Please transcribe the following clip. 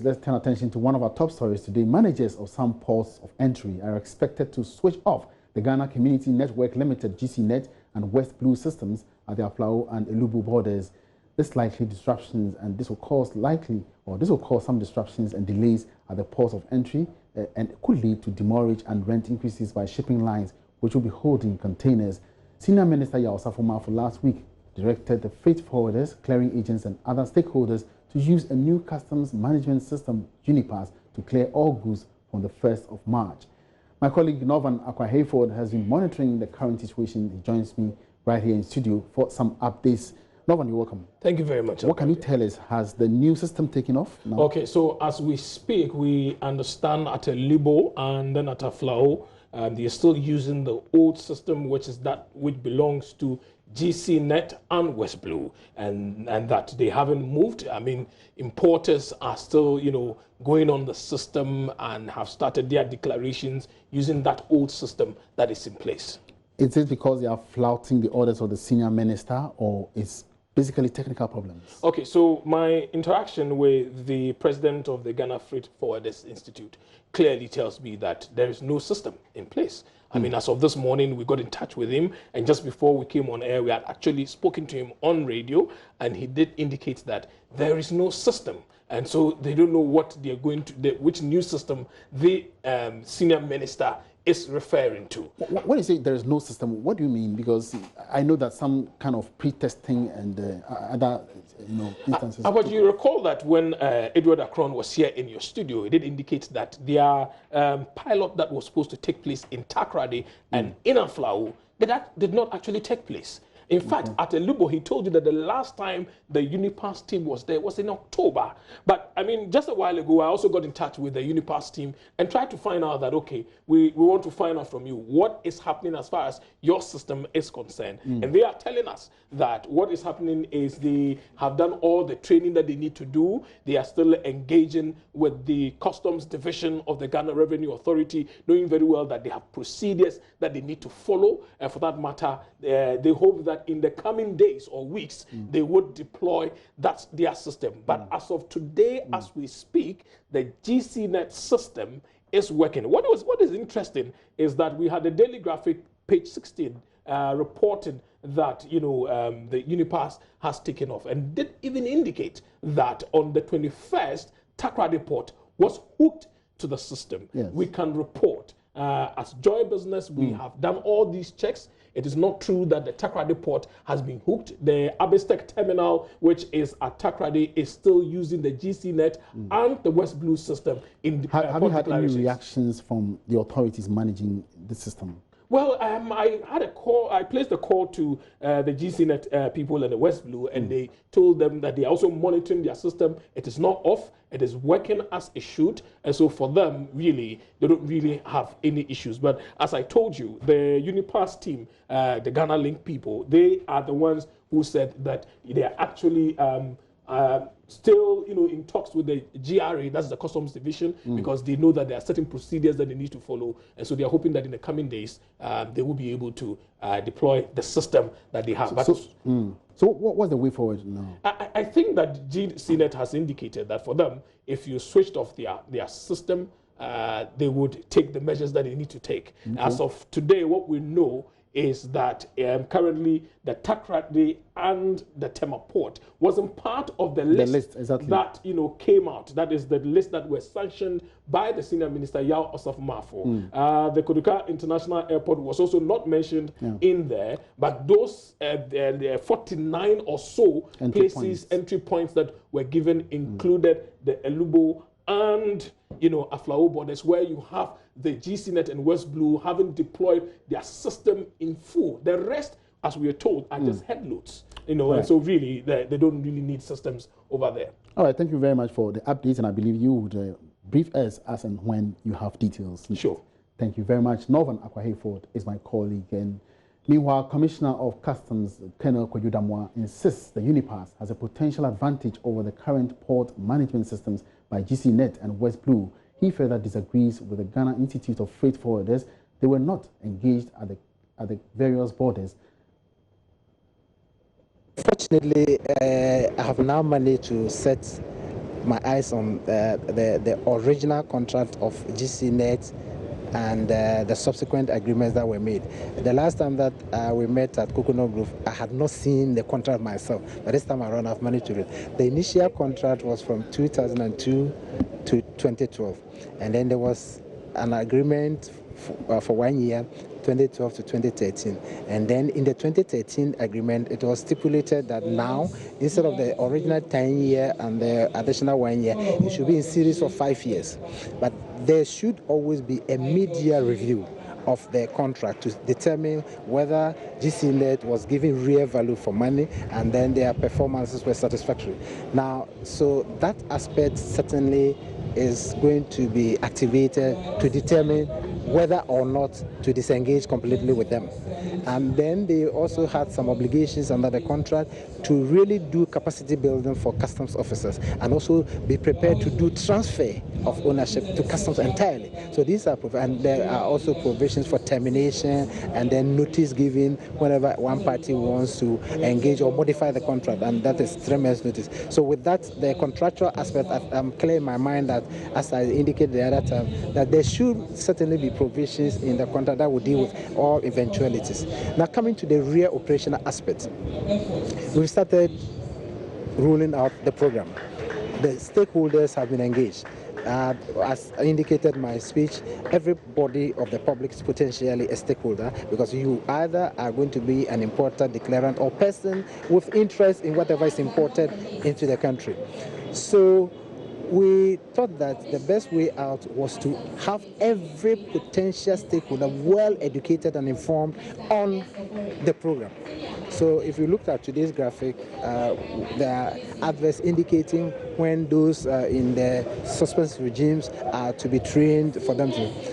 let's turn attention to one of our top stories today. Managers of some ports of entry are expected to switch off the Ghana Community Network Limited (GCNet) and West Blue systems at the Aflao and Elubu borders. This likely disruptions, and this will cause some disruptions and delays at the ports of entry, and it could lead to demurrage and rent increases by shipping lines, which will be holding containers. Senior Minister Yao Safoma for last week directed the freight forwarders, clearing agents, and other stakeholders to use a new customs management system, Unipass, to clear all goods from the 1st of March. My colleague Norvan Akwahayford has been monitoring the current situation. He joins me right here in studio for some updates. Norvan, you're welcome. Thank you very much. What can you tell us? Has the new system taken off now? Okay, so as we speak, we understand at a Libo and then at a Aflao, they're still using the old system, which is that which belongs to GCNet and West Blue, and that they haven't moved. I mean, importers are still, going on the system and have started their declarations using that old system that is in place. Is it because they are flouting the orders of the senior minister, or it's basically technical problems? Okay, so my interaction with the president of the Ghana Freight Forwarders Institute clearly tells me that there is no system in place. I mean, as of this morning, we got in touch with him, and just before we came on air, we had actually spoken to him on radio, and he did indicate that there is no system. And so they don't know what they're going to, which new system the senior minister is referring to. When you say there is no system, what do you mean? Because I know that some kind of pre-testing and other instances. But you recall that when Edward Akron was here in your studio, he did indicate that their pilot that was supposed to take place in Takoradi and in Aflao, that did not actually take place. In fact, at Elubo, he told you that the last time the Unipass team was there was in October. But, I mean, just a while ago, I also got in touch with the Unipass team and tried to find out that, okay, we want to find out from you what is happening as far as your system is concerned. And they are telling us that what is happening is they have done all the training that they need to do. They are still engaging with the customs division of the Ghana Revenue Authority, knowing very well that they have procedures that they need to follow. And for that matter, they hope that in the coming days or weeks, they would deploy their system. But as of today, as we speak, the GCNet system is working. What is interesting is that we had the Daily Graphic, page 16, reporting that the Unipass has taken off, and did even indicate that on the 21st, Takoradi Port was hooked to the system. Yes. We can report as Joy Business, we have done all these checks. It is not true that the Takoradi Port has been hooked. The Abistek terminal, which is at Takoradi, is still using the GCNet and the West Blue system. Have you had any reactions from the authorities managing the system? Well, I had a call. I placed a call to the GCNet people and the West Blue, and they told them that they are also monitoring their system. It is not off. It is working as it should. And so for them, really, they don't really have any issues. But as I told you, the Unipass team, the Ghana Link people, they are the ones who said that they are actually still, in talks with the GRA, that's the Customs Division, because they know that there are certain procedures that they need to follow, and so they are hoping that in the coming days they will be able to deploy the system that they have. So what's the way forward now? I think that GCNet has indicated that for them, if you switched off their system, they would take the measures that they need to take. As of today, what we know is that currently the Takoradi and the Tema Port wasn't part of the list exactly. that came out. That is the list that was sanctioned by the senior minister Yao Osafo-Mafo. The Koduka International Airport was also not mentioned in there, but those 49 or so entry points that were given included the Elubo and Aflao borders, where you have the GCNet and West Blue haven't deployed their system in full. The rest, as we are told, are just headloads. And so really they don't really need systems over there. All right, thank you very much for the updates, and I believe you would brief us as and when you have details. Sure. Thank you very much. Norvan Akwahayford is my colleague, and meanwhile, Commissioner of Customs Colonel Koyudamwa insists the Unipass has a potential advantage over the current port management systems by GCNet and West Blue. He further disagrees with the Ghana Institute of Freight Forwarders. They were not engaged at the various borders. Fortunately, I have now managed to set my eyes on the original contract of GCNet and the subsequent agreements that were made. The last time that we met at Coconut Grove, I had not seen the contract myself, but this time around I've managed to read. The initial contract was from 2002 to 2012, and then there was an agreement for 1 year, 2012 to 2013. And then in the 2013 agreement, it was stipulated that now, instead of the original 10-year and the additional 1 year, it should be in series of 5 years. But there should always be a mid-year review of the contract to determine whether GCNet was giving real value for money and then their performances were satisfactory. Now, so that aspect certainly is going to be activated to determine whether or not to disengage completely with them. And then they also had some obligations under the contract to really do capacity building for customs officers and also be prepared to do transfer of ownership to customs entirely. So these are, and there are also provisions for termination and then notice given whenever one party wants to engage or modify the contract, and that is 3 months notice. So with that, the contractual aspect, I'm clear in my mind that, as I indicated the other time, that there should certainly be provisions in the contract that will deal with all eventualities. Now, coming to the real operational aspect, we've started rolling out the program. The stakeholders have been engaged. As I indicated in my speech, everybody of the public is potentially a stakeholder, because you either are going to be an importer, declarant, or person with interest in whatever is imported into the country. So we thought that the best way out was to have every potential stakeholder well educated and informed on the program. So if you looked at today's graphic, there are adverts indicating when those in the suspense regimes are to be trained for them to.